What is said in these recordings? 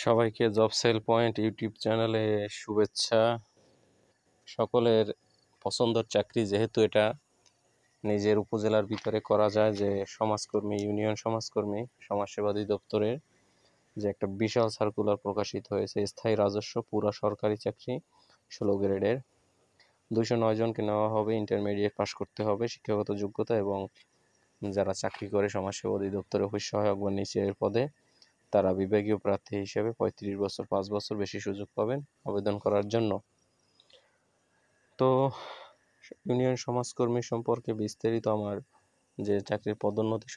সবাইকে job sell point YouTube চ্যানেলে শুভেচ্ছা। সকলের পছন্দের চাকরি, যেহেতু এটা নিজের উপজেলার ভিতরে করা যায়, যে সমাজকর্মী, ইউনিয়ন সমাজকর্মী, সমাজসেবা অধিদপ্তরের যে একটা বিশাল সার্কুলার প্রকাশিত হয়েছে, স্থায়ী রাজস্ব পুরা সরকারি চাকরি 16 গ্রেডের 209 জনকে নেওয়া হবে। ইন্টারমিডিয়েট পাস করতে হবে, শিক্ষাগত যোগ্যতা, এবং যারা চাকরি করে সমাজসেবা অধিদপ্তরে অফিস সহায়ক বা নিচের পদে, তারা বিভাগীয় প্রার্থী হিসেবে 35 বছর 5 বছর বেশি সুযোগ পাবেন আবেদন করার জন্য। তো ইউনিয়ন সমাজকর্মী সম্পর্কে বিস্তারিত আমার যে চাকরির পদোন্নতি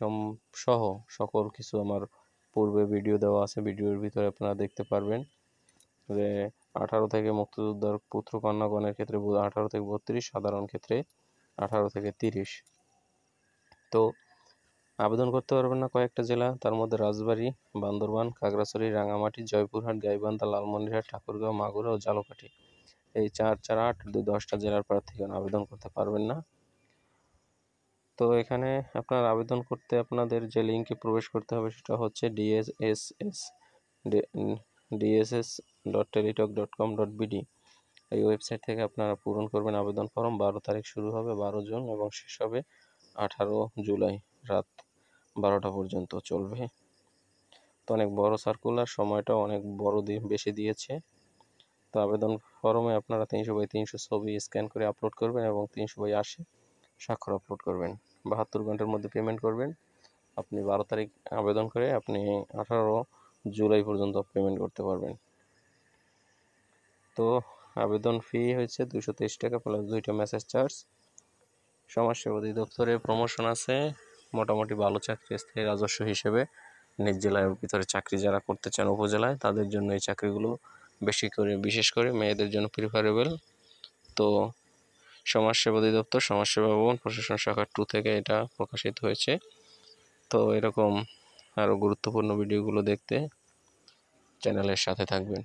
সহ সকল কিছু আমার পূর্বে ভিডিও দেওয়া আছে। ভিডিওর ভিতরে আপনারা দেখতে পারবেন যে 18 থেকে মুক্তিযোদ্ধার পুত্র কন্যাগণের ক্ষেত্রে 18 থেকে 32, সাধারণ ক্ষেত্রে 18 থেকে 30। তো আবেদন করতে পারবেন না কয়েকটা জেলা, তার মধ্যে রাজবাড়ী, বান্দরবান, খাগড়াছড়ি, রাঙামাটি, জয়পুরহাট, গাইবান্ধা, লালমনিরহাট, ঠাকুরগাঁও, মাগুরা ও ঝালকাঠি। এই 4, 4, 8, 10টা জেলার প্রার্থীগণ আবেদন করতে পারবেন না। তো এখানে আপনার আবেদন করতে আপনাদের যে লিঙ্কে প্রবেশ করতে হবে সেটা হচ্ছে dss.teletalk.com.bd। এই ওয়েবসাইট থেকে আপনারা পূরণ করবেন আবেদন ফর্ম। 12 তারিখ শুরু হবে, 12 জুন, এবং শেষ হবে 18 জুলাই রাত 12টা পর্যন্ত চলবে। তো অনেক বড় সার্কুলার, সময়টা অনেক বড় বেশি দিয়েছে। তো আবেদন ফর্মে আপনারা 300x300 ছবি স্ক্যান করে আপলোড করবেন এবং 300x80 স্বাক্ষর আপলোড করবেন। 72 ঘন্টার মধ্যে পেমেন্ট করবেন। আপনি 12 তারিখ আবেদন করে আপনি 18 জুলাই পর্যন্ত পেমেন্ট করতে পারবেন। তো আবেদন ফি হয়েছে 223 টাকা প্লাস 2টা মেসেজ চার্জ। সমাজসেবা অধিদপ্তরে প্রমোশন আছে, মোটামুটি ভালো চাকরি, স্থায়ী রাজস্ব হিসেবে নিজ জেলার ভিতরে চাকরি যারা করতে চান উপজেলায়, তাদের জন্য এই চাকরিগুলো বিশেষ করে মেয়েদের জন্য প্রিফারেবল। তো সমাজসেবা অধিদপ্তর, সমাজসেবা ভবন, প্রশাসন শাখা 2 থেকে এটা প্রকাশিত হয়েছে। তো এরকম আরও গুরুত্বপূর্ণ ভিডিওগুলো দেখতে চ্যানেলের সাথে থাকবেন।